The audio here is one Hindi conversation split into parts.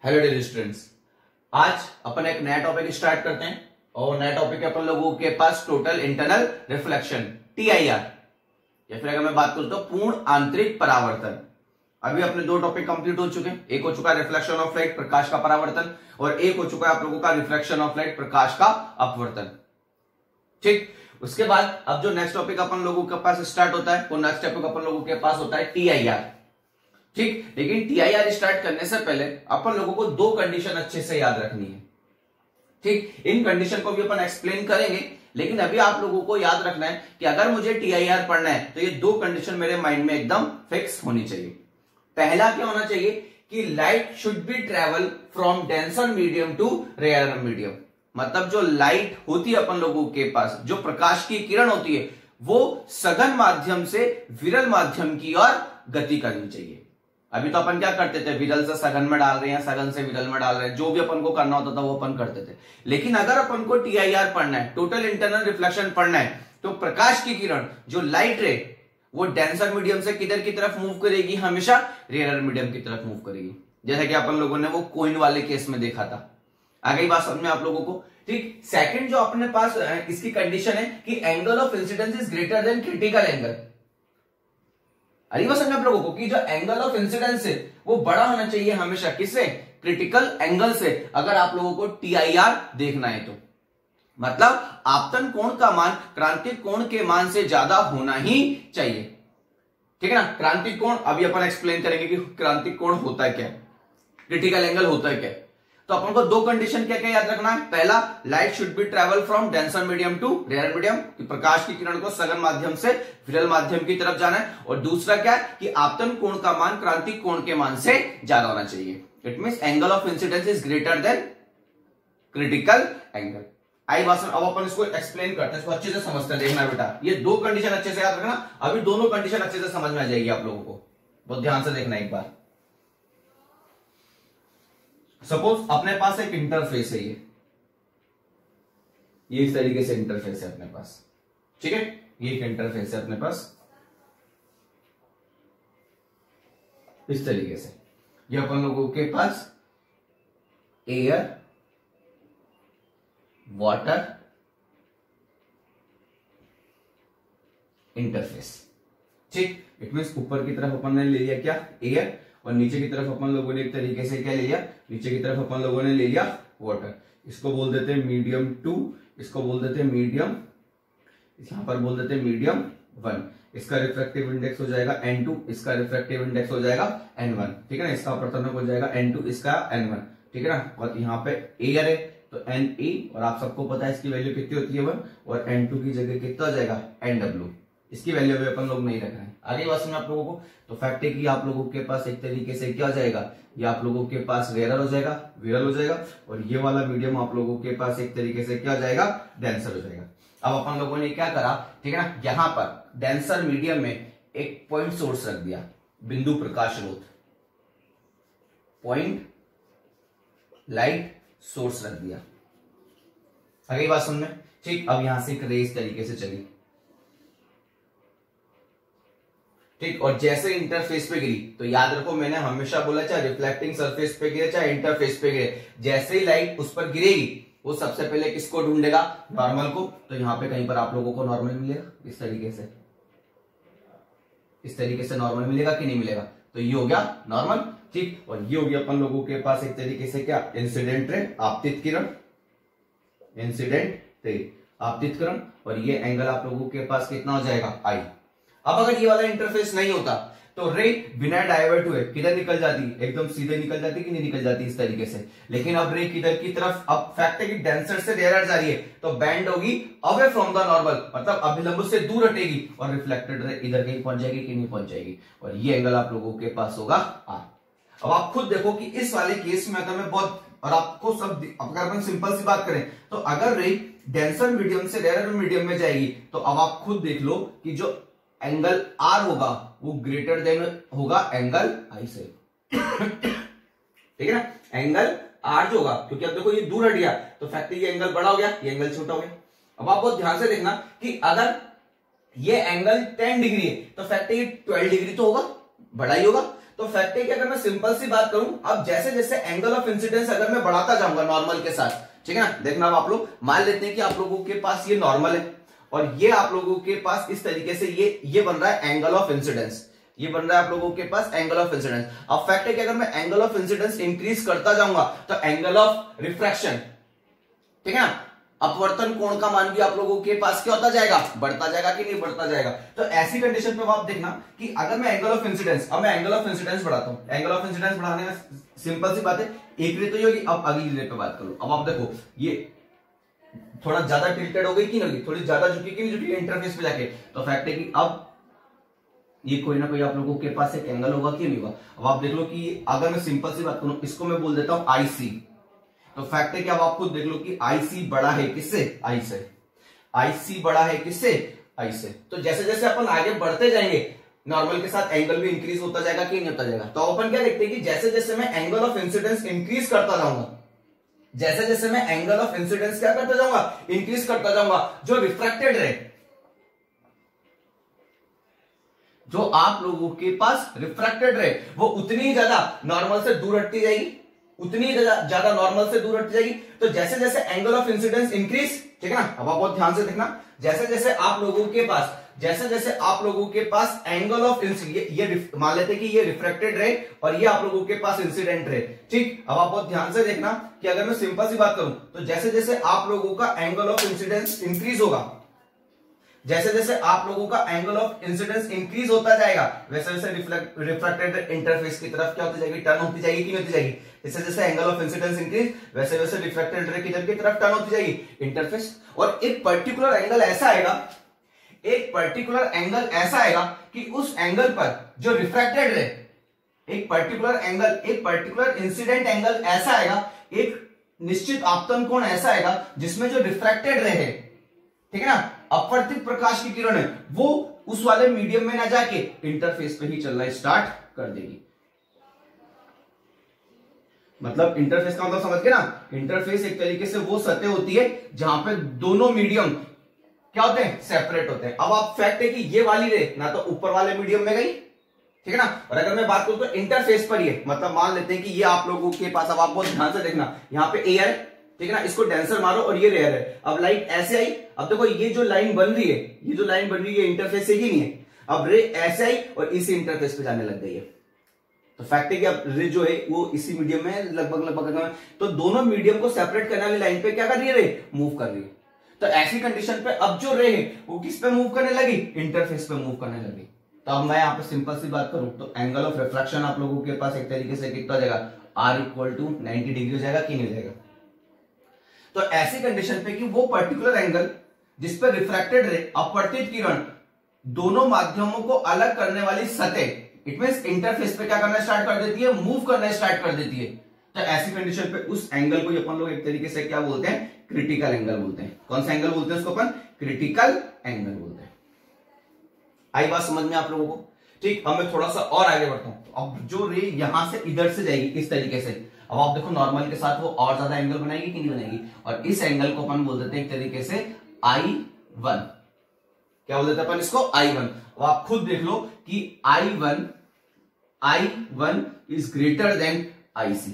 हेलो डियर स्टूडेंट्स, आज अपन एक नया टॉपिक स्टार्ट करते हैं और नया टॉपिक है अपन लोगों के पास टोटल इंटरनल रिफ्लेक्शन TIR, या फिर अगर मैं बात करूं तो पूर्ण आंतरिक परावर्तन। अभी अपने दो टॉपिक कंप्लीट हो चुके हैं। एक हो चुका है रिफ्लेक्शन ऑफ लाइट, प्रकाश का परावर्तन, और एक हो चुका है आप लोगों का रिफ्लेक्शन ऑफ लाइट, प्रकाश का अपवर्तन। ठीक, उसके बाद अब जो नेक्स्ट टॉपिक अपन लोगों के पास स्टार्ट होता है वो नेक्स्ट टॉपिक अपन लोगों के पास होता है TIR। ठीक, लेकिन TIR स्टार्ट करने से पहले अपन लोगों को दो कंडीशन अच्छे से याद रखनी है। ठीक, इन कंडीशन को भी अपन एक्सप्लेन करेंगे, लेकिन अभी आप लोगों को याद रखना है कि अगर मुझे TIR पढ़ना है तो ये दो कंडीशन मेरे माइंड में एकदम फिक्स होनी चाहिए। पहला क्या होना चाहिए कि light should be travel from denser medium to rare medium. मतलब जो लाइट होती है अपन लोगों के पास, जो प्रकाश की किरण होती है, वो सघन माध्यम से विरल माध्यम की ओर गति करनी चाहिए। अभी तो अपन क्या करते थे, विरल से सघन में डाल रहे हैं, सघन से विरल में डाल रहे हैं, जो भी अपन को करना होता था वो अपन करते थे। लेकिन अगर अपन को TIR पढ़ना है, टोटल इंटरनल रिफ्लेक्शन पढ़ना है, तो प्रकाश की किरण जो लाइट रे वो डेंसर मीडियम से किधर की तरफ मूव करेगी, हमेशा रेयर मीडियम की तरफ मूव करेगी। जैसा कि अपन लोगों ने वो कोइन वाले केस में देखा था। आ गई बात समझ में आप लोगों को। ठीक, सेकंड जो अपने पास इसकी कंडीशन है कि angle of incidence is greater than critical angle. अरे बस आप लोगों को कि जो एंगल ऑफ इंसिडेंस है वो बड़ा होना चाहिए हमेशा किससे, क्रिटिकल एंगल से, अगर आप लोगों को TIR देखना है तो। मतलब आपतन कोण का मान क्रांतिक कोण के मान से ज्यादा होना ही चाहिए। ठीक है ना। क्रांतिक कोण अभी अपन एक्सप्लेन करेंगे कि क्रांतिक कोण होता है क्या, क्रिटिकल एंगल होता है क्या। तो अपन को दो कंडीशन क्या क्या याद रखना है। पहला, light should be travel from denser medium to rare medium, कि प्रकाश की किरण को सघन माध्यम से विरल माध्यम की तरफ जाना है। और दूसरा क्या कि आपतन कोण का मान क्रांतिक कोण के मान से ज्यादा होना चाहिए। It means angle of incidence is greater than critical angle. आई बात। अब अपन इसको एक्सप्लेन करते हैं, इसको अच्छे से समझते हैं। देखना बेटा, ये दो कंडीशन अच्छे से याद रखना। अभी दोनों कंडीशन अच्छे से समझ में आ जाएगी आप लोगों को, बहुत ध्यान से देखना एक बार। सपोज अपने पास एक इंटरफेस है, ये इस तरीके से इंटरफेस है अपने पास। ठीक है, ये एक इंटरफेस है अपने पास इस तरीके से। ये अपन लोगों के पास एयर, वाटर इंटरफेस। ठीक, इट मींस ऊपर की तरफ अपन ने ले लिया क्या, एयर, और नीचे की तरफ अपन लोगों ने एक तरीके से क्या ले लिया, नीचे की तरफ अपन लोगों ने ले लिया वाटर। इसको बोल देते हैं मीडियम 2, इसको बोल देते हैं मीडियम, यहां पर बोल देते हैं मीडियम 1। इसका रिफ्रैक्टिव इंडेक्स हो जाएगा N2, इसका रिफ्रैक्टिव इंडेक्स हो जाएगा N1। ठीक है ना। इसका अपवर्तन हो जाएगा N2, इसका N1। ठीक है ना। और यहाँ पे एयर है तो Ne, और आप सबको पता है इसकी वैल्यू कितनी होती है 1, और N2 की जगह कितना हो जाएगा NW। इसकी वैल्यू भी अपन लोग नहीं रख रहे हैं। आगे बात समझ आप लोगों को। तो फैक्ट है कि आप लोगों के पास एक तरीके से क्या हो जाएगा, ये आप लोगों के पास रेयर हो जाएगा, विरल हो जाएगा, और ये वाला मीडियम आप लोगों के पास एक तरीके से क्या हो जाएगा, डेंसर हो जाएगा। अब अपन लोगों ने क्या करा, ठीक है ना, यहां पर डेंसर मीडियम में एक पॉइंट सोर्स रख दिया, बिंदु प्रकाश स्रोत, पॉइंट लाइट सोर्स रख दिया। आगे बात समझ में। ठीक, अब यहां से एक रे इस तरीके से चली। ठीक, और जैसे इंटरफेस पे गिरी, तो याद रखो मैंने हमेशा बोला चाहे रिफ्लेक्टिंग सरफेस पे गिरे चाहे इंटरफेस पे गिरे, जैसे ही लाइट उस पर गिरेगी वो सबसे पहले किसको ढूंढेगा, नॉर्मल को। तो यहां पे कहीं पर आप लोगों को नॉर्मल मिलेगा इस तरीके से, इस तरीके से नॉर्मल मिलेगा कि नहीं मिलेगा। तो ये हो गया नॉर्मल। ठीक, और ये हो गया अपन लोगों के पास एक तरीके से क्या, इंसिडेंट रे, आपतित किरण, इंसिडेंट रे, आपतित किरण। और ये एंगल आप लोगों के पास कितना हो जाएगा, I। अब अगर ये वाला इंटरफेस नहीं होता तो रे बिना डाइवर्ट हुए किधर निकल जाती, एकदम सीधे निकल जाती कि नहीं निकल जाती, इस तरीके से। लेकिन अब रे किधर की तरफ, अब फैक्ट है कि डेंसर से रेयर जा रही है तो बैंड होगी अवे फ्रॉम द नॉर्मल, मतलब अभिलंब से दूर हटेगी, और रिफ्लेक्टेड रे इधर कहीं पहुंच जाएगी कि नहीं पहुंच जाएगी। और ये एंगल आप लोगों के पास होगा R। अब आप खुद देखो कि इस वाले केस में अगर मैं बहुत, और आपको सब, अगर अपन सिंपल सी बात करें तो अगर रे डेंसर मीडियम से रेयर मीडियम में जाएगी तो अब आप खुद देख लो कि जो एंगल R होगा वो ग्रेटर देन होगा एंगल I से। ठीक है ना, एंगल R जो होगा, क्योंकि अब देखो ये दूर हट गया तो फैक्ट ये एंगल बड़ा हो गया, ये एंगल छोटा हो गया। अब आप बहुत ध्यान से देखना कि अगर ये एंगल 10 डिग्री है तो फैक्ट ये 12 डिग्री तो होगा, बड़ा ही होगा। तो तो फैक्ट है कि अगर मैं सिंपल सी बात करूं, अब जैसे जैसे एंगल ऑफ इंसिडेंस अगर मैं बढ़ाता जाऊंगा नॉर्मल के साथ, ठीक है ना, देखना अब आप लोग मान लेते हैं कि आप लोगों के पास ये नॉर्मल है और ये आप लोगों के पास इस तरीके से ये बन रहा है एंगल ऑफ इंसिडेंस, ये बन रहा है आप लोगों के पास एंगल ऑफ इंसिडेंस। अब फैक्ट है कि अगर मैं एंगल ऑफ इंसिडेंस इंक्रीज करता जाऊंगा तो एंगल ऑफ रिफ्रैक्शन, ठीक है ना, अपवर्तन कोण का मान भी आप लोगों के पास क्या होता जाएगा, बढ़ता जाएगा कि नहीं बढ़ता जाएगा। तो ऐसी कंडीशन पे आप देखना कि अगर मैं एंगल ऑफ इंसिडेंस, अब मैं एंगल ऑफ इंसिडेंस बढ़ाता हूं, एंगल ऑफ इंसिडेंस बढ़ाने में सिंपल सी बात है, एक रे तो ये होगी। अब अगली रे पे बात करो, अब आप देखो ये थोड़ा ज्यादा टिल्टेड हो गई कि नहीं, थोड़ी ज्यादा झुकी कि नहीं झुकी इंटरफेस पे जाके, तो फैक्ट है कि अब ये कोई ना कोई आप लोगों के पास एक एंगल होगा कि नहीं होगा। अब आप देख लो कि अगर मैं सिंपल सी बात करूं, इसको मैं बोल देता हूं आईसी, तो फैक्ट है कि अब आप खुद देख लो कि आईसी बड़ा है किससे, आई से, आईसी बड़ा है किससे, आई से। तो जैसे जैसे अपन आगे बढ़ते जाएंगे नॉर्मल के साथ एंगल भी इंक्रीज होता जाएगा कि नहीं होता जाएगा। तो अपन क्या देखते हैं कि जैसे जैसे मैं एंगल ऑफ इंसिडेंस इंक्रीज करता जाऊंगा, जैसे जैसे मैं एंगल ऑफ इंसिडेंस क्या करता जाऊंगा, इंक्रीज करता जाऊंगा, जो रिफ्रैक्टेड रे, जो आप लोगों के पास रिफ्रैक्टेड रे वो उतनी ज्यादा नॉर्मल से दूर हटती जाएगी, उतनी ज्यादा नॉर्मल से दूर हटती जाएगी। तो जैसे जैसे एंगल ऑफ इंसिडेंस इंक्रीज, ठीक है ना, अब आप बहुत ध्यान से देखना, जैसे जैसे आप लोगों के पास, जैसे जैसे आप लोगों के पास एंगल ऑफ ये मान लेते हैं कि ये रिफ्रैक्टेड रे और ये आप लोगों के पास इंसिडेंट रे, ठीक। अब आप बहुत ध्यान से देखना कि अगर मैं सिंपल सी बात करूं तो जैसे जैसे आप लोगों का एंगल ऑफ इंसिडेंस इंक्रीज होगा, जैसे जैसे आप लोगों का एंगल ऑफ इंसिडेंस इंक्रीज होता जाएगा, वैसे वैसे रिफ्रैक्टेड इंटरफेस की तरफ क्या होती जाएगी, टर्न होती जाएगी कि नहीं होती जाएगी। जैसे जैसे एंगल ऑफ इंसिडेंस इंक्रीज वैसे वैसे रिफ्रैक्टेड रे की तरफ टर्न होती जाएगी इंटरफेस। और एक पर्टिकुलर एंगल ऐसा आएगा, एक पर्टिकुलर एंगल ऐसा आएगा कि उस एंगल पर जो रिफ्रैक्टेड रे, एक पर्टिकुलर एंगल, एक पर्टिकुलर इंसिडेंट एंगल ऐसा आएगा, एक निश्चित आपतन कोण ऐसा आएगा जिसमें जो रिफ्रैक्टेड रे है, ठीक है ना, अपवर्तित प्रकाश की किरण है, वो उस वाले मीडियम में ना जाके इंटरफेस पे ही चलना स्टार्ट कर देगी। मतलब इंटरफेस का मतलब समझ गए ना, इंटरफेस एक तरीके से वो सतह होती है जहां पे दोनों मीडियम क्या होते हैं, सेपरेट होते हैं। अब आप फैक्ट है कि ये वाली रे ना तो ऊपर वाले मीडियम में गई, ठीक है ना, और अगर मैं बात करूं तो इंटरफेस पर ही, मतलब मान लेते हैं कि ये आप लोगों के पास, अब आप बहुत ध्यान से देखना, यहाँ पे एयर, ठीक है ना, इसको डेंसर मारो और ये रेयर है। अब लाइट ऐसे आई, अब देखो ये जो लाइन बन रही है, ये जो लाइन बन रही है इंटरफेस से ही नहीं है, अब रे ऐसे आई और इसी इंटरफेस पे जाने लग गई है। तो फैक्ट है कि अब रे जो है वो इसी मीडियम में लगभग, तो दोनों मीडियम को सेपरेट करने वाली लाइन पे क्या कर रही है, रे मूव कर रही है। तो ऐसी कंडीशन पे अब जो रे है वो किस पे मूव करने लगी, इंटरफेस पे मूव करने लगी। तो अब मैं यहाँ पे सिंपल सी बात करूं तो एंगल ऑफ रिफ्रैक्शन आप लोगों के पास एक तरीके से कितना हो जाएगा, R = 90 डिग्री हो जाएगा कि नहीं हो जाएगा। तो ऐसी कंडीशन पे कि वो पर्टिकुलर एंगल जिस पर रिफ्रैक्टेड रे, अपवर्तित किरण, दोनों माध्यमों को अलग करने वाली सतह, इट मींस इंटरफेस पे क्या करना स्टार्ट कर देती है, मूव करना स्टार्ट कर देती है। तो ऐसी कंडीशन पे उस एंगल को अपन लोग एक तरीके से क्या बोलते हैं, क्रिटिकल एंगल बोलते हैं। कौन सा एंगल बोलते हैं उसको अपन, क्रिटिकल एंगल बोलते हैं। आई बात समझ में आप लोगों को, ठीक। अब मैं थोड़ा सा और आगे बढ़ता हूं। तो अब जो रे यहां से इधर से जाएगी इस तरीके से, अब आप देखो नॉर्मल के साथ वो और ज्यादा एंगल बनाएगी कि नहीं बनाएगी, और इस एंगल को अपन बोल देते हैं एक तरीके से I1। क्या बोल देते हैं अपन इसको, I1। अब आप खुद देख लो कि I1 is greater then IC,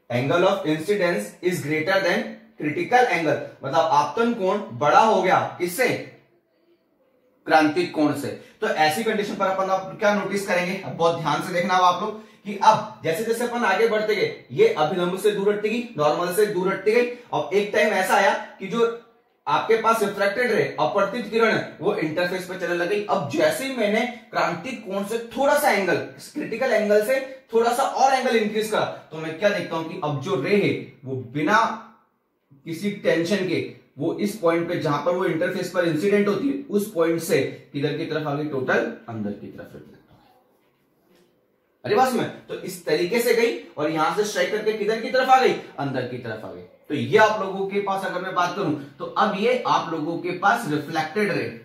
angle of incidence is greater than critical angle, मतलब आपतन कोण बड़ा हो गया किससे, क्रांतिक कोण से। तो ऐसी कंडीशन पर अपन आप क्या नोटिस करेंगे, अब बहुत ध्यान से देखना आप लोग कि अब जैसे जैसे अपन आगे बढ़ते गए ये अभिलंब से दूर हटती गई, नॉर्मल से दूर हटती गई। अब एक टाइम ऐसा आया कि जो आपके पास रिफ्रैक्टेड रे, अपवर्तित किरण है, वो इंटरफेस पे चलने लगी। अब जैसे ही मैंने क्रांतिक कोण से थोड़ा सा एंगल, क्रिटिकल एंगल से थोड़ा सा और एंगल इंक्रीज करा, तो मैं क्या देखता हूं कि अब जो रे है वो बिना किसी टेंशन के वो इस पॉइंट पे जहां पर वो इंटरफेस पर इंसिडेंट होती है उस पॉइंट से किधर की तरफ आ गई, टोटल अंदर की तरफ रिफ्लेक्ट हो गई। अरे बात में, तो इस तरीके से गई और यहां से स्ट्राइक करके किधर की तरफ आ गई, अंदर की तरफ आ गई। तो ये आप लोगों के पास अगर मैं बात करूं तो अब ये आप लोगों के पास रिफ्लेक्टेड रे,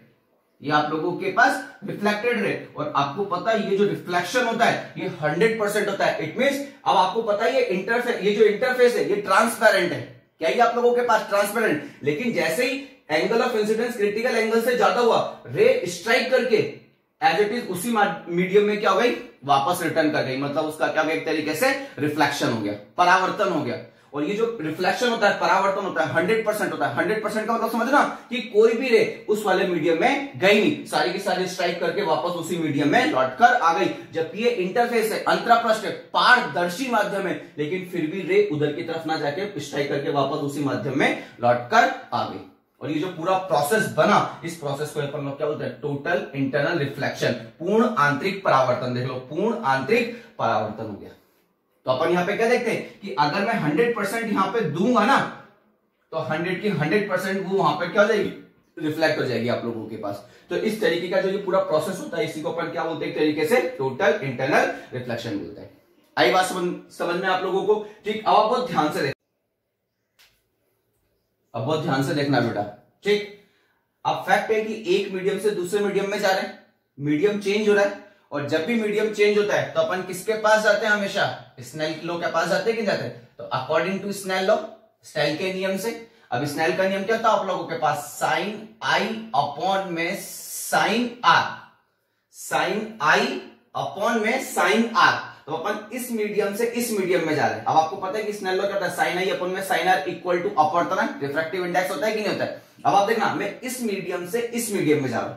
ये आप लोगों के पास रिफ्लेक्टेड रे, और आपको पता है ये जो रिफ्लेक्शन होता है ये 100% होता है। इट मींस अब आपको पता है ये जो इंटरफेस है ये ट्रांसपेरेंट है, क्या ये आप लोगों के पास ट्रांसपेरेंट। लेकिन जैसे ही angle of incidence critical angle से ज्यादा हुआ, रे स्ट्राइक करके एज इट इज उसी मीडियम में क्या हो गई, वापस रिटर्न कर गई। मतलब उसका क्या हो गया, एक तरीके से रिफ्लेक्शन हो गया, परावर्तन हो गया। और ये जो रिफ्लेक्शन होता है, परावर्तन होता है, 100% होता है। 100% का मतलब समझना कि कोई भी रे उस वाले मीडियम में गई नहीं, सारी की सारी स्ट्राइक करके वापस उसी मीडियम में लौट कर आ गई। जबकि ये इंटरफेस है, अंतरापृष्ठ है, पारदर्शी माध्यम है, लेकिन फिर भी रे उधर की तरफ ना जाके स्ट्राइक करके वापस उसी माध्यम में लौट कर आ गई। और ये जो पूरा प्रोसेस बना, इस प्रोसेस को अपन लोग क्या बोलते हैं, टोटल इंटरनल रिफ्लेक्शन, पूर्ण आंतरिक परावर्तन। देख लो, पूर्ण आंतरिक परावर्तन हो गया। तो अपन यहां पे क्या देखते हैं कि अगर मैं 100% यहां पे दूंगा ना, तो 100 की 100% वो वहां पे क्या हो जाएगी, रिफ्लेक्ट हो जाएगी आप लोगों के पास। तो इस तरीके का जो ये पूरा प्रोसेस होता है, इसी को अपन क्या बोलते हैं, एक तरीके से टोटल इंटरनल रिफ्लेक्शन बोलते हैं। आई बात समझ में आप लोगों को? ठीक, अब आप बहुत ध्यान से देखना, अब बहुत ध्यान से देखना बेटा। ठीक, अब फैक्ट है कि एक मीडियम से दूसरे मीडियम में जा रहे हैं, मीडियम चेंज हो रहा है, और जब भी मीडियम चेंज होता है तो अपन किसके पास जाते हैं, हमेशा स्नेल लॉ के पास जाते हैं कि जाते हैं? तो according to Snell law, Snell के नियम से। अब स्नेल का नियम क्या था आप लोगों के पास, साइन आई अपॉन में sine R, sine I upon में साइन आर। तो अपन इस मीडियम से इस मीडियम में जा रहे हैं। अब आपको पता है कि स्नेल लॉ क्या था, साइन आई अपॉन में साइन आर इक्वल टू अपवर्तनांक, रिफ्रैक्टिव इंडेक्स होता है कि नहीं होता है? अब आप देखना, मैं इस मीडियम से इस मीडियम में जा रहा हूं,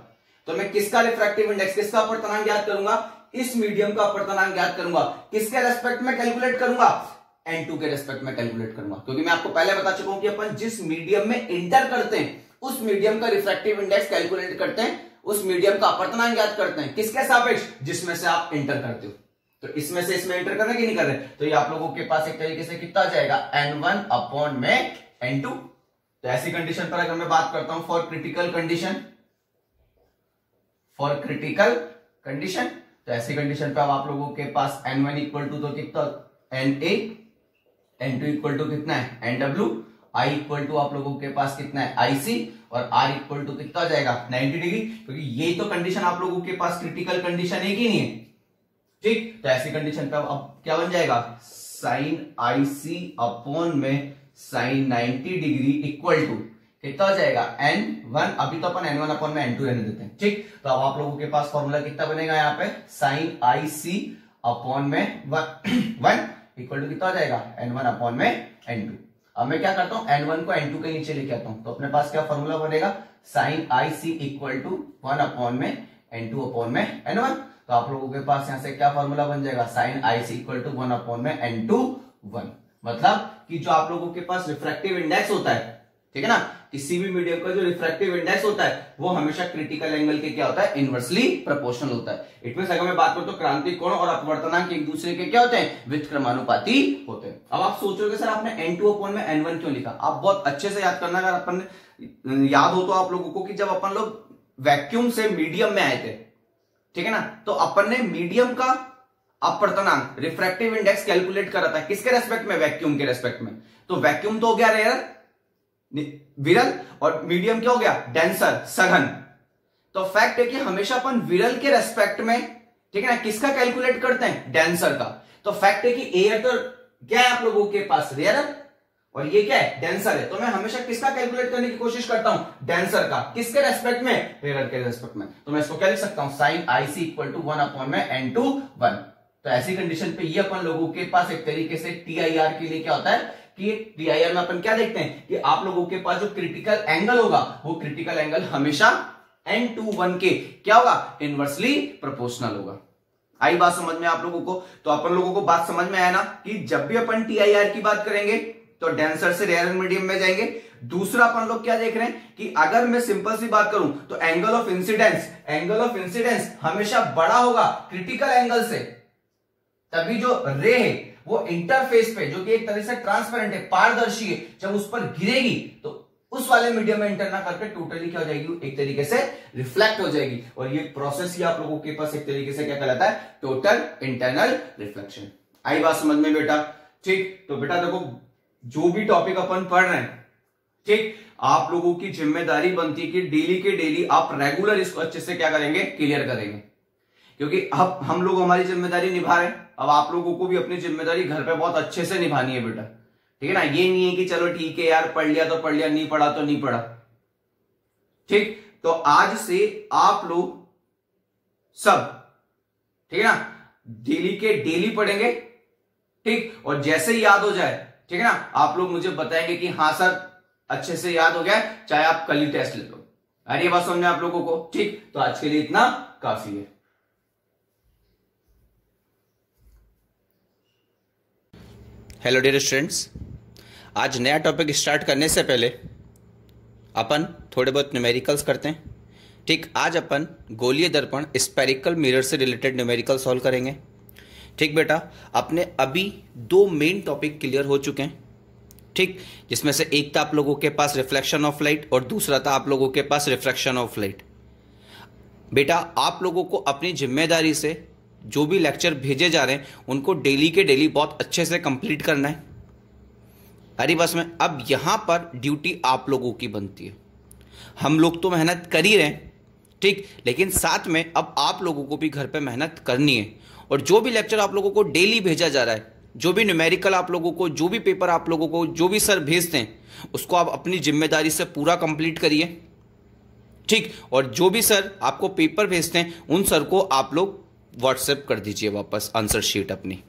तो मैं किसका रिफ्रैक्टिव इंडेक्स, किसका अपवर्तनांक ज्ञात करूंगा, इस मीडियम का अपवर्तनांक ज्ञात करूंगा। किसके रेस्पेक्ट में कैलकुलेट करूंगा, N2 के रेस्पेक्ट में कैलकुलेट करूंगा। क्योंकि मैं आपको पहले बता चुका हूं कि अपन जिस मीडियम में इंटर करते हैं उस मीडियम का रिफ्रैक्टिव इंडेक्स कैलकुलेट करते हैं, उस मीडियम का अपवर्तनांक ज्ञात करते हैं, किसके सापेक्ष, जिसमें से आप इंटर करते हो। तो इसमें से इसमें इंटर करना कि नहीं कर रहे, तो ये आप लोगों के पास एक तरीके से कितना जाएगा, N1 अपॉन में N2। तो ऐसी कंडीशन पर अगर मैं बात करता हूं for critical condition, for critical condition, तो ऐसी कंडीशन पे अब आप लोगों के पास N1 इक्वल टू तो कितना, Na, N2 इक्वल टू कितना है, Nw, I इक्वल टू आप लोगों के पास कितना है, Ic, और R इक्वल टू कितना जाएगा, 90 डिग्री। क्योंकि ये तो कंडीशन आप लोगों के पास क्रिटिकल कंडीशन है कि नहीं है? ठीक, तो ऐसी कंडीशन पे अब क्या बन जाएगा, साइन IC अपॉन में साइन 90 डिग्री इक्वल टू कितना हो जाएगा, N1। अभी तो अपन N1 अपॉन में N2 रहने देते हैं। ठीक, तो अब आप लोगों के पास फॉर्मूला कितना बनेगा यहाँ पे, साइन IC अपॉन में 1 इक्वल टू कितना हो जाएगा, N1 अपॉन में N2। अब मैं क्या करता हूं, N1 को N2 के नीचे लेके आता हूं, तो अपने पास क्या फॉर्मूला बनेगा, sine IC equal to 1 upon में N2 अपॉन में N1। तो आप लोगों के पास यहां से क्या फॉर्मूला बन जाएगा, sine IC equal to 1 upon में N2 1। मतलब कि जो आप लोगों के पास रिफ्रैक्टिव इंडेक्स होता है, ठीक है ना, किसी भी मीडियम का जो रिफ्रैक्टिव इंडेक्स होता है वो हमेशा क्रिटिकल एंगल के क्या होता है, इनवर्सली प्रोपोर्शनल होता है। इट मींस अगर मैं बात करूं तो क्रांतिक कोण और अपवर्तनांक एक दूसरे के क्या होते हैं, व्युत्क्रमानुपाती होते हैं। अब आप सोचोगे सर आपने N2 अपॉन में N1 क्यों लिखा? आप बहुत अच्छे से याद करना, अगर अपन याद हो तो आप लोगों को कि जब अपन लोग वैक्यूम से मीडियम में आए थे, ठीक है ना, तो अपन ने मीडियम का अपवर्तनांक रिफ्रैक्टिव इंडेक्स कैलकुलेट करा था, किसके रेस्पेक्ट में, वैक्यूम के रेस्पेक्ट में। तो वैक्यूम तो हो गया रेयर, विरल, और मीडियम क्या हो गया, डेंसर, सघन। तो फैक्ट है कि हमेशा अपन विरल के रेस्पेक्ट में, ठीक है ना, किसका कैलकुलेट करते हैं, डेंसर का। तो फैक्ट है कि एयर तो क्या है आप लोगों के पास, रेयर, और ये क्या है, डेंसर है। तो मैं हमेशा किसका कैलकुलेट करने की कोशिश करता हूं, डेंसर का। किसके रेस्पेक्ट में, रेयर के रेस्पेक्ट में। तो मैं इसको क्या लिख सकता हूं, sine IC equal to 1 upon में N2 1। तो ऐसी कंडीशन पे ये अपन लोगों के पास एक तरीके से TIR के लिए क्या होता है कि TIR में अपन क्या देखते हैं कि आप लोगों के पास जो क्रिटिकल एंगल होगा वो क्रिटिकल एंगल हमेशा N2 1 के क्या होगा, इनवर्सली प्रोपोर्शनल होगा। आई बात समझ में आप लोगों को? तो अपन लोगों को बात समझ में आया ना कि जब भी अपन TIR की बात करेंगे तो डेंसर से रेयर मीडियम में जाएंगे। दूसरा अपन लोग क्या देख रहे हैं कि अगर मैं सिंपल सी बात करूं तो एंगल ऑफ इंसिडेंस हमेशा बड़ा होगा क्रिटिकल एंगल से, तभी जो रे है वो इंटरफेस पे, जो कि एक तरह से ट्रांसपेरेंट है, पारदर्शी है, जब उस पर गिरेगी तो उस वाले मीडियम में इंटर ना करके टोटली क्या हो जाएगी, एक तरीके से रिफ्लेक्ट हो जाएगी। और ये प्रोसेस ही आप लोगों के पास एक तरीके से क्या कहलाता है, टोटल इंटरनल रिफ्लेक्शन। आई बात समझ में बेटा? ठीक, तो बेटा देखो जो भी टॉपिक अपन पढ़ रहे हैं, ठीक, आप लोगों की जिम्मेदारी बनती है कि डेली के डेली आप रेगुलर इसको अच्छे से क्या करेंगे, क्लियर करेंगे। क्योंकि अब हम लोग हमारी जिम्मेदारी निभा रहे हैं, अब आप लोगों को भी अपनी जिम्मेदारी घर पे बहुत अच्छे से निभानी है बेटा, ठीक है ना। ये नहीं है कि चलो ठीक है यार पढ़ लिया तो पढ़ लिया, नहीं पढ़ा तो नहीं पढ़ा। ठीक, तो आज से आप लोग सब, ठीक है ना, डेली के डेली पढ़ेंगे, ठीक। और जैसे ही याद हो जाए, ठीक है ना, आप लोग मुझे बताएंगे कि हाँ सर अच्छे से याद हो गया, चाहे आप कल ही टेस्ट ले लो। अरे ये बात समझ में आप लोगों को, ठीक। तो आज के लिए इतना काफी है। हेलो डियर स्टूडेंट्स, आज नया टॉपिक स्टार्ट करने से पहले अपन थोड़े बहुत न्यूमेरिकल्स करते हैं, ठीक। आज अपन गोलीय दर्पण स्फेरिकल मिरर से रिलेटेड न्यूमेरिकल सॉल्व करेंगे, ठीक बेटा। अपने अभी 2 मेन टॉपिक क्लियर हो चुके हैं, ठीक, जिसमें से एक था आप लोगों के पास रिफ्लेक्शन ऑफ लाइट और दूसरा था आप लोगों के पास रिफ्रैक्शन ऑफ लाइट। बेटा आप लोगों को अपनी जिम्मेदारी से जो भी लेक्चर भेजे जा रहे हैं उनको डेली के डेली बहुत अच्छे से कंप्लीट करना है। अरे बस में अब यहां पर ड्यूटी आप लोगों की बनती है। हम लोग तो मेहनत कर ही रहे हैं, ठीक, लेकिन साथ में अब आप लोगों को भी घर पे मेहनत करनी है। और जो भी लेक्चर आप लोगों को डेली भेजा जा रहा है, जो भी न्यूमेरिकल आप लोगों को, जो भी पेपर आप लोगों को, जो भी सर भेजते हैं, उसको आप अपनी जिम्मेदारी से पूरा कंप्लीट करिए, ठीक। और जो भी सर आपको पेपर भेजते हैं उन सर को आप लोग व्हाट्सएप कर दीजिए वापस आंसर शीट अपनी,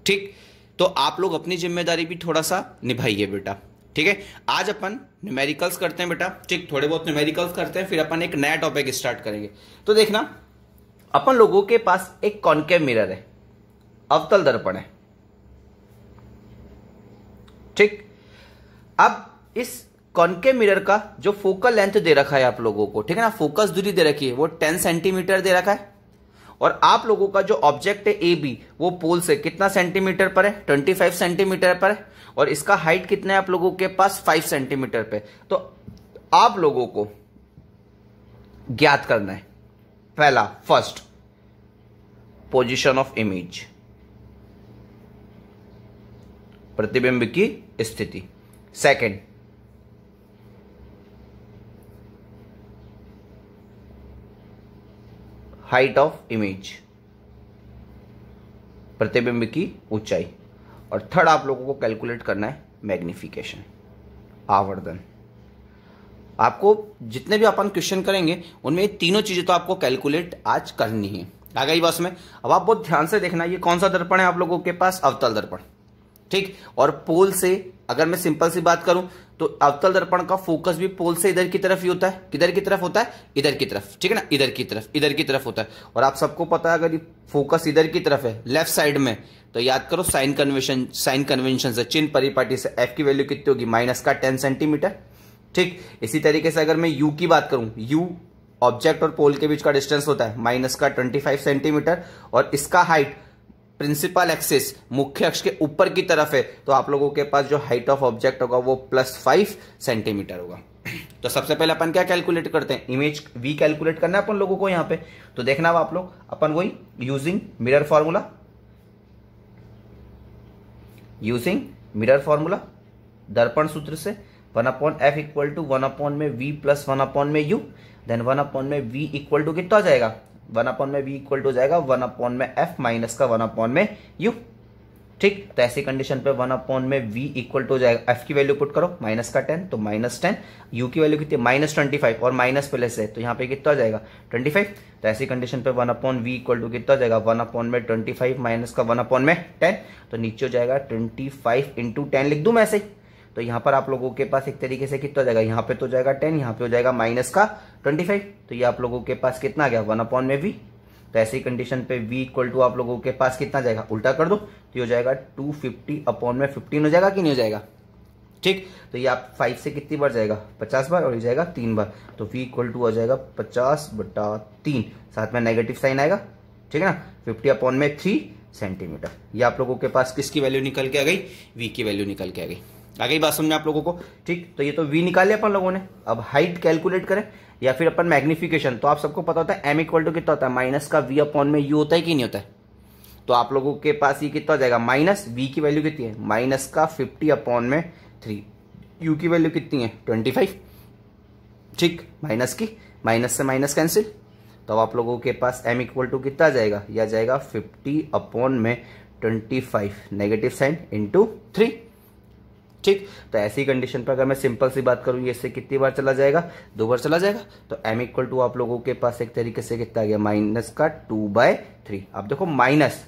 ठीक। तो आप लोग अपनी जिम्मेदारी भी थोड़ा सा निभाइए बेटा, ठीक है। आज अपन न्यूमेरिकल्स करते हैं बेटा, ठीक, थोड़े बहुत न्यूमेरिकल्स करते हैं, फिर अपन एक नया टॉपिक स्टार्ट करेंगे। तो देखना, अपन लोगों के पास एक कॉनकेव मिरर है, अवतल दर्पण है, ठीक। अब इस कॉनकेव मिरर का जो फोकल लेंथ दे रखा है आप लोगों को, ठीक है ना, फोकस दूरी दे रखी है वो 10 सेंटीमीटर दे रखा है। और आप लोगों का जो ऑब्जेक्ट है ए बी, वो पोल से कितना सेंटीमीटर पर है, 25 सेंटीमीटर पर है। और इसका हाइट कितना है आप लोगों के पास, 5 सेंटीमीटर पे। तो आप लोगों को ज्ञात करना है, पहला फर्स्ट पोजीशन ऑफ इमेज, प्रतिबिंब की स्थिति। सेकंड हाइट ऑफ इमेज, प्रतिबिंब की ऊंचाई। और थर्ड आप लोगों को कैलकुलेट करना है मैग्निफिकेशन, आवर्धन। आपको जितने भी अपन क्वेश्चन करेंगे उनमें ये तीनों चीजें तो आपको कैलकुलेट आज करनी है। आ गई बस में। अब आप बहुत ध्यान से देखना, ये कौन सा दर्पण है आप लोगों के पास, अवतल दर्पण, ठीक। और पोल से अगर मैं सिंपल सी बात करूं तो अवतल दर्पण का फोकस भी पोल से इधर की तरफ ही होता है। किधर की तरफ होता है, इधर की तरफ, ठीक है ना, इधर की तरफ, इधर की तरफ होता है। और आप सबको पता है अगर फोकस इधर की तरफ है, लेफ्ट साइड में, तो याद करो साइन कन्वेंशन से, चिन्ह परिपाटी से एफ की वैल्यू कितनी होगी, -10 सेंटीमीटर, ठीक। इसी तरीके से अगर मैं यू की बात करूं, यू ऑब्जेक्ट और पोल के बीच का डिस्टेंस होता है -25 सेंटीमीटर। और इसका हाइट प्रिंसिपल एक्सिस, मुख्य अक्ष के ऊपर की तरफ है, तो आप लोगों के पास जो हाइट ऑफ ऑब्जेक्ट होगा वो +5 सेंटीमीटर होगा। तो सबसे पहले अपन क्या कैलकुलेट करते हैं, इमेज वी कैलकुलेट करना है अपन लोगों को यहाँ पे। तो देखना आप लोग, अपन वही यूजिंग मिरर फॉर्मूला, दर्पण सूत्र से 1/f = 1/v + 1/u, then 1/v equal to कितना हो जाएगा, 1/v इक्वल टू हो जाएगा 1/f माइनस का 1/u, ठीक। तो ऐसी कंडीशन पे 1/v इक्वल टू हो जाएगा, f की वैल्यू पुट करो -10 तो -10, u की वैल्यू कितनी, -25 और माइनस प्लस है तो यहाँ पे कितना हो जाएगा 25। तो ऐसी कंडीशन पे 1/v इक्वल टू कितना हो जाएगा, 1/25 माइनस का 1/10, तो नीचे हो जाएगा 25 × 10 लिख दूं मैं ऐसे ही। तो यहाँ पर आप लोगों के पास एक तरीके से कितना हो जाएगा, यहाँ पे तो हो जाएगा 10, यहाँ पे हो जाएगा -25, तो ये आप लोगों के पास कितना आ गया 1/v। तो ऐसी कंडीशन पे v इक्वल टू आप लोगों के पास कितना जाएगा, उल्टा कर दो तो ये हो जाएगा 250/15 हो जाएगा कि नहीं हो जाएगा, ठीक। तो ये आप 5 से कितनी बार जाएगा, 50 बार, और ये जाएगा 3 बार। तो v इक्वल टू हो जाएगा 50/3, साथ में नेगेटिव साइन आएगा, ठीक है ना, 50/3 सेंटीमीटर। ये आप लोगों के पास किसकी वैल्यू निकल के आ गई, v की वैल्यू निकल के आ गई। आ गई बात समझ में आप लोगों को, ठीक। तो ये तो v निकाले अपन लोगों ने। अब हाइट कैलकुलेट करें या फिर अपन मैग्निफिकेशन, तो आप सबको पता होता है m इक्वल टू कितना होता है, -v/u होता है कि नहीं होता है। तो आप लोगों के पास ये कितना हो जाएगा, -v की वैल्यू कितनी है, -50/3, u की वैल्यू कितनी है 25, ठीक, माइनस से माइनस कैंसिल। तो अब आप लोगों के पास m इक्वल टू कितना आ जाएगा, यह जाएगा 50/25, नेगेटिव साइन × 3, ठीक। तो ऐसी कंडीशन पर अगर मैं सिंपल सी बात करूँ, ये इससे कितनी बार चला जाएगा, 2 बार चला जाएगा। तो m इक्वल टू आप लोगों के पास एक तरीके से कितना आ गया, माइनस का 2/3। अब देखो माइनस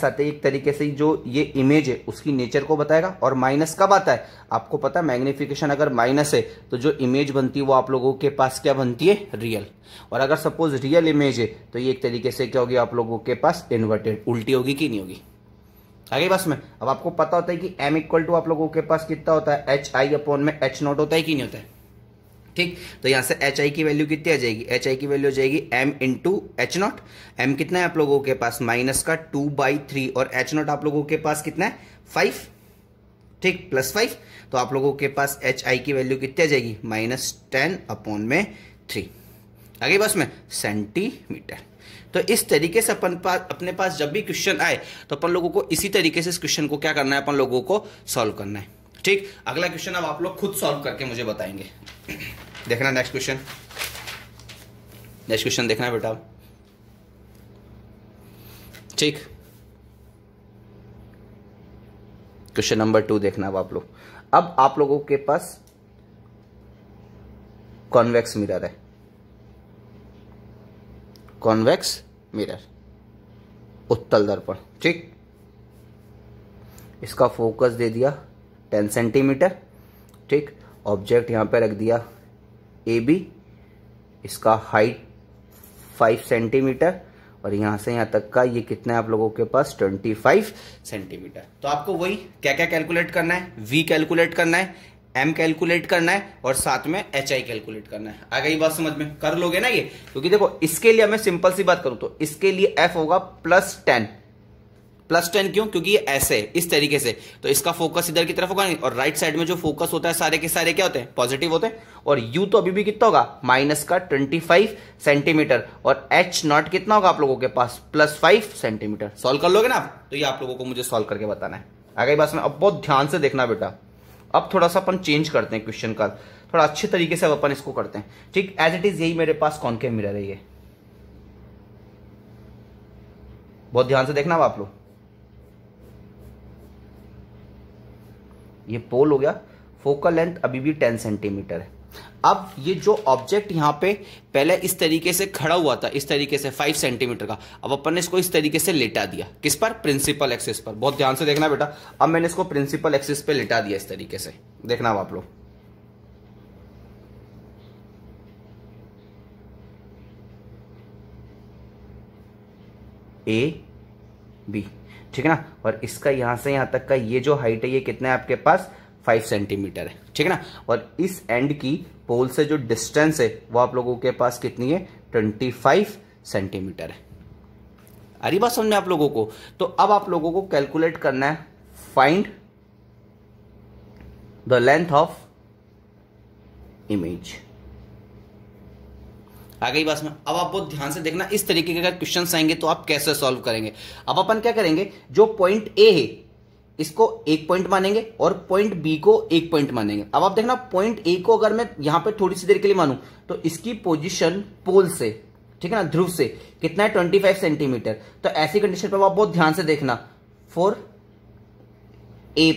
आते ही एक तरीके से जो ये इमेज है उसकी नेचर को बताएगा। और माइनस कब आता है, आपको पता है मैग्निफिकेशन अगर माइनस है तो जो इमेज बनती है वो आप लोगों के पास क्या बनती है, रियल। और अगर सपोज रियल इमेज है तो ये एक तरीके से क्या होगी आप लोगों के पास, इन्वर्टेड, उल्टी होगी कि नहीं होगी। आगे बस में अब आपको पता होता है कि m इक्वल टू आप लोगों के पास कितना होता है, HI अपॉन में H नॉट होता है कि नहीं होता है। ठीक, तो यहां से HI की वैल्यू कितनी आ जाएगी, HI की वैल्यू हो जाएगी m into H not. M कितना है आप लोगों के पास, माइनस का 2/3, और H नॉट आप लोगों के पास कितना है, 5। ठीक, +5। तो आप लोगों के पास HI की वैल्यू कितनी आ जाएगी, -10 अपॉन में 3। आगे बस में सेंटीमीटर। तो इस तरीके से अपने पास जब भी क्वेश्चन आए तो अपन लोगों को इसी तरीके से इस क्वेश्चन को क्या करना है, अपन लोगों को सॉल्व करना है। ठीक, अगला क्वेश्चन अब आप लोग खुद सॉल्व करके मुझे बताएंगे। देखना नेक्स्ट क्वेश्चन देखना है बेटा। ठीक, क्वेश्चन नंबर 2 देखना अब आप लोग। अब आप लोगों के पास कॉन्वेक्स मिरर है, कॉन्वेक्स मिरर, उत्तल दर्पण। ठीक, इसका फोकस दे दिया 10 सेंटीमीटर। ठीक, ऑब्जेक्ट यहां पे रख दिया AB, इसका हाइट 5 सेंटीमीटर, और यहां से यहां तक का ये कितना है आप लोगों के पास, 25 सेंटीमीटर। तो आपको वही क्या क्या कैलकुलेट करना है, V कैलकुलेट करना है, M कैलकुलेट करना है, और साथ में HI कैलकुलेट करना है। आ गई बात समझ में, कर लोगे ना ये। क्योंकि देखो इसके लिए मैं सिंपल सी बात करूं तो इसके लिए F होगा +10। +10 क्यों, क्योंकि ये ऐसे इस तरीके से, तो इसका फोकस इधर की तरफ होगा, और राइट साइड में जो फोकस होता है सारे के सारे क्या होते हैं, पॉजिटिव होते हैं। और U तो अभी भी कितना होगा, -25 सेंटीमीटर, और H नॉट कितना होगा आप लोगों के पास, +5 सेंटीमीटर। सॉल्व कर लोगे ना आप, तो ये आप लोगों को मुझे सॉल्व करके बताना है। आ गई बात में। अब बहुत ध्यान से देखना बेटा, अब थोड़ा सा अपन चेंज करते हैं क्वेश्चन का, थोड़ा अच्छे तरीके से अब अपन इसको करते हैं। ठीक, एज इट इज यही मेरे पास कॉन्केव मिरर है, ये बहुत ध्यान से देखना अब आप लोग। ये पोल हो गया, फोकल लेंथ अभी भी 10 सेंटीमीटर है। अब ये जो ऑब्जेक्ट यहां पे पहले इस तरीके से खड़ा हुआ था, इस तरीके से 5 सेंटीमीटर का, अब अपन ने इसको इस तरीके से लेटा दिया, किस पर, प्रिंसिपल एक्सिस पर। बहुत ध्यान से देखना बेटा, अब मैंने इसको प्रिंसिपल एक्सिस पे लेटा दिया इस तरीके से। देखना अब आप लोग, AB, ठीक है ना। और इसका यहां से यहां तक का ये जो हाइट है ये कितना है आपके पास, 5 सेंटीमीटर है, ठीक है ना। और इस एंड की पोल से जो डिस्टेंस है वो आप लोगों के पास कितनी है, 25 सेंटीमीटर है। आ रही बात समझ में आप लोगों को। तो अब आप लोगों को कैलकुलेट करना है, find the length of image. आ गई बात में। अब आप बहुत ध्यान से देखना, इस तरीके के अगर क्वेश्चन आएंगे तो आप कैसे सॉल्व करेंगे। अब अपन क्या करेंगे, जो पॉइंट A है इसको 1 पॉइंट मानेंगे और पॉइंट B को 1 पॉइंट मानेंगे। अब आप देखना, पॉइंट A को अगर मैं यहां पे थोड़ी सी देर के लिए मानूं तो इसकी पोजीशन पोल से, ठीक है ना, ध्रुव से कितना है, 25 सेंटीमीटर। तो ऐसी कंडीशन पर आप बहुत ध्यान से देखना, फॉर A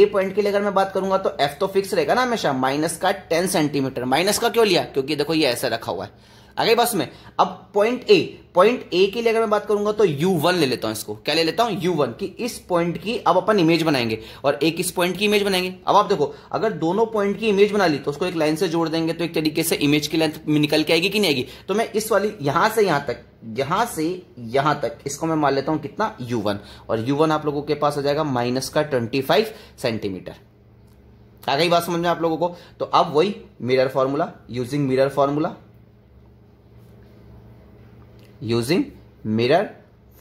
पॉइंट के लिए अगर मैं बात करूंगा तो F तो फिक्स रहेगा ना हमेशा, -10 सेंटीमीटर। माइनस का क्यों लिया, क्योंकि देखो ये ऐसा रखा हुआ है। आगे बस में। अब पॉइंट A के लिए अगर मैं बात करूंगा तो U1 ले लेता हूं, इसको क्या ले लेता हूं, U1, कि इस पॉइंट की अब अपन इमेज बनाएंगे और एक इस पॉइंट की इमेज बनाएंगे। अब आप देखो, अगर दोनों पॉइंट की इमेज बना ली तो उसको एक लाइन से जोड़ देंगे तो एक तरीके से इमेज की लेंथ निकल के आएगी कि नहीं आएगी। तो मैं इस वाली यहां से यहां तक इसको मैं मान लेता हूं कितना, U1, और U1 आप लोगों के पास आ जाएगा -25 सेंटीमीटर। आ गई बात समझ में आप लोगों को। तो अब वही mirror formula, using mirror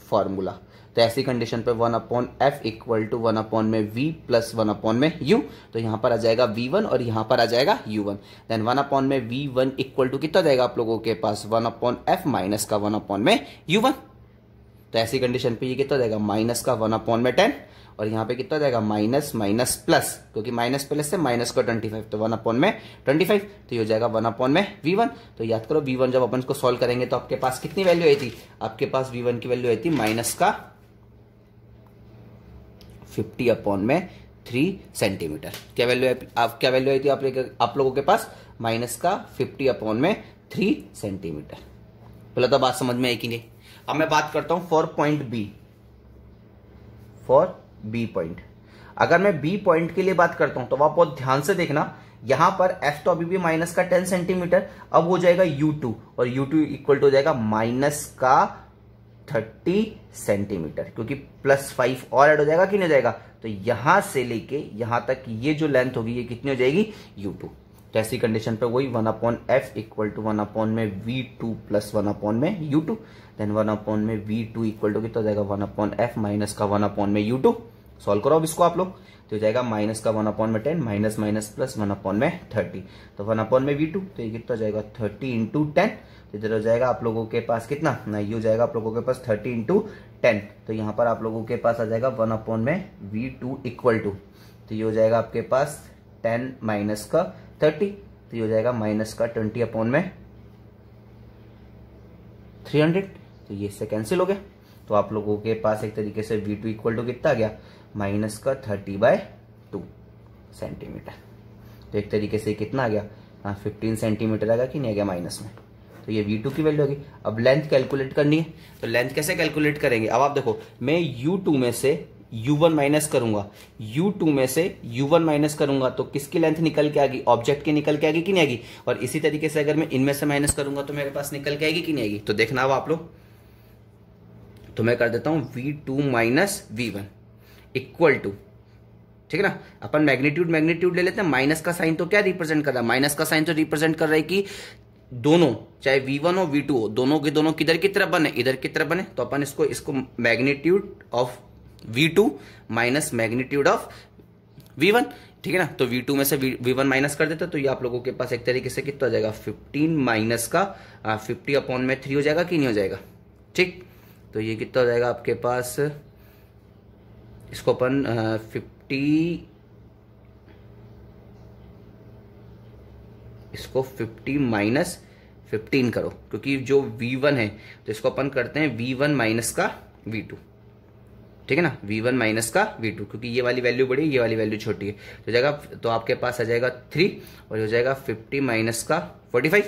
formula. तो ऐसी कंडीशन पे 1/f equal to 1/v plus 1/u। तो यहां पर आ जाएगा V1 और यहां पर आ जाएगा U1। Then 1/v1 equal to कितना जाएगा आप लोगों के पास, 1/f माइनस का 1/u1। तो ऐसी कंडीशन पे ये कितना जाएगा, माइनस का 1/10, और यहां पे कितना जाएगा, माइनस प्लस, क्योंकि माइनस प्लस से माइनस का 25, तो 1/25, तो ये हो जाएगा 1/v1। तो याद करो, v1 जब अपन इसको सॉल्व करेंगे तो आपके पास कितनी वैल्यू आई थी, आपके पास v1 की वैल्यू आई थी 50/3 सेंटीमीटर। क्या वैल्यू आई थी आप लोगों के पास? -50/3 सेंटीमीटर। पहले तो बात समझ में आई कि नहीं? अब मैं बात करता हूं for point B. For B point, अगर मैं बी पॉइंट के लिए बात करता हूं तो आप बहुत ध्यान से देखना, यहां पर एफ तो अभी भी -10 सेंटीमीटर, अब हो जाएगा U2 और U2 इक्वल टू हो जाएगा -30 सेंटीमीटर, क्योंकि +5 और ऐड हो जाएगा कि नहीं हो जाएगा। तो यहां से लेके यहां तक ये जो लेंथ होगी ये कितनी हो जाएगी? U2। तो ऐसी कंडीशन पे वही 1/f equal to 1/v2 plus 1/u2, then 1/v2 equal to कितना हो जाएगा? 1/f माइनस का 1/u2। सॉल्व करो अब इसको आप लोग, तो हो जाएगा -1/10 माइनस माइनस प्लस 1/30, तो 1/v2 तो ये कितना हो जाएगा? 30 × 10, तो इधर हो जाएगा आप लोगों के पास कितना? ना ये हो जाएगा आप लोगों के पास 30 × 10, तो यहाँ पर आप लोगों के पास आ जाएगा 1/v2 इक्वल टू, तो ये हो जाएगा आपके पास 10 माइनस का 30, तो ये हो जाएगा -20/300, तो ये इससे कैंसिल हो गया। तो आप लोगों के पास एक तरीके से V2 इक्वल टू कितना आ गया? -30/2 सेंटीमीटर। तो एक तरीके से कितना आ गया? 15 सेंटीमीटर आ गया कि नहीं आ गया माइनस में। तो ये V2 की वैल्यू होगी। अब लेंथ कैलकुलेट करनी है, तो लेंथ कैसे कैलकुलेट करेंगे? अब आप देखो, मैं U2 में से U1 माइनस करूंगा, U2 में से U1 माइनस करूंगा तो किसकी लेंथ निकल के आएगी? ऑब्जेक्ट की निकल के आएगी कि नहीं आएगी? और इसी तरीके से अगर मैं इनमें से माइनस करूंगा तो मेरे पास निकल के आएगी कि नहीं आएगी? तो देखना अब आप लोग, तो मैं कर देता हूं V2 minus V1 equal to, ठीक है ना, अपन मैग्नीट्यूड ले लेते हैं। माइनस का साइन तो क्या रिप्रेजेंट कर रहा है? माइनस का साइन तो रिप्रेजेंट कर रहा है कि दोनों, चाहे V1 हो V2 हो, दोनों के दोनों किधर की तरफ बने? इधर की तरफ बने। तो अपन इसको magnitude of V2 minus magnitude of V1, ठीक है ना। तो V2 में से V1 माइनस कर देते, तो ये आप लोगों के पास एक तरीके से कितना हो जाएगा? 15 माइनस का 50/3 हो जाएगा कि नहीं हो जाएगा? ठीक, तो ये कितना हो जाएगा आपके पास? इसको अपन 50 माइनस 15 करो, क्योंकि जो V1 है तो इसको अपन करते हैं V1 माइनस का V2, ठीक है ना, V1 माइनस का V2, क्योंकि ये वाली वैल्यू बड़ी है, ये वाली वैल्यू छोटी है। तो जाएगा, तो आपके पास आ जाएगा 3 और हो जाएगा 50 माइनस का 45,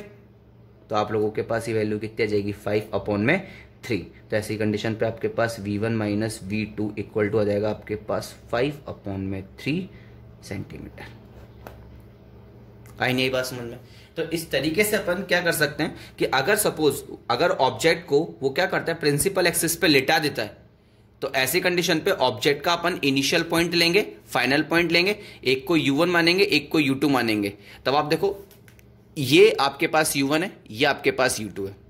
तो आप लोगों के पास ये वैल्यू कितनी आ जाएगी? 5/3। तो ऐसी कंडीशन पे आपके पास V1 minus V2 equal to आ जाएगा आपके पास 5/3 सेंटीमीटर। आई नहीं बात समझ में? तो इस तरीके से अपन क्या कर सकते हैं कि अगर ऑब्जेक्ट को वो क्या करता है? प्रिंसिपल एक्सिस पे लेटा देता है, तो ऐसी कंडीशन पे ऑब्जेक्ट का अपन इनिशियल पॉइंट लेंगे, फाइनल पॉइंट लेंगे, एक को U1 मानेंगे, एक को U2 मानेंगे। तब आप देखो, ये आपके पास U1 है, ये आपके पास U2 है।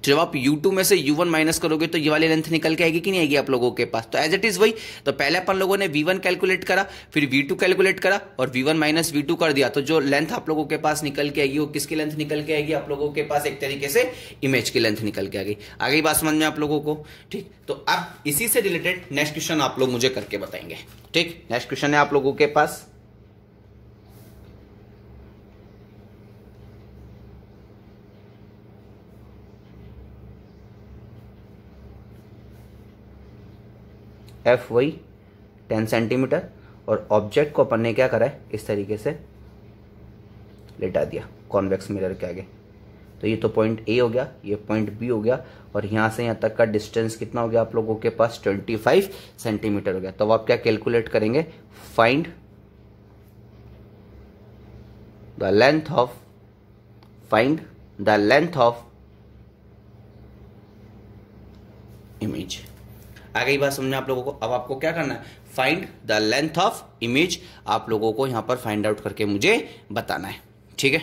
जब आप U2 में से U1 माइनस करोगे तो ये वाली लेंथ निकल के आएगी कि नहीं आएगी आप लोगों के पास? तो एज इट इज वही, तो पहले अपन लोगों ने V1 कैलकुलेट करा, फिर V2 कैलकुलेट करा और V1 माइनस V2 कर दिया, तो जो लेंथ आप लोगों के पास निकल के आएगी वो किसकी लेंथ निकल के आएगी? आप लोगों के पास एक तरीके से इमेज की लेंथ निकल के आ गई। आ गई बात समझ में आप लोगों को? ठीक, तो अब इसी से रिलेटेड नेक्स्ट क्वेश्चन आप लोग मुझे करके बताएंगे। ठीक, नेक्स्ट क्वेश्चन है आप लोगों के पास, F वही 10 सेंटीमीटर और ऑब्जेक्ट को अपन ने क्या करा है? इस तरीके से लेटा दिया कॉन्वेक्स मिरर के आगे। तो ये तो पॉइंट A हो गया, ये पॉइंट B हो गया, और यहां से यहां तक का डिस्टेंस कितना हो गया आप लोगों के पास? 25 सेंटीमीटर हो गया। तो आप क्या कैलकुलेट करेंगे? Find the length of image. आ गई बात समझ में आप लोगों को? अब आपको क्या करना है? Find the length of image आप लोगों को यहां पर फाइंड आउट करके मुझे बताना है, ठीक है।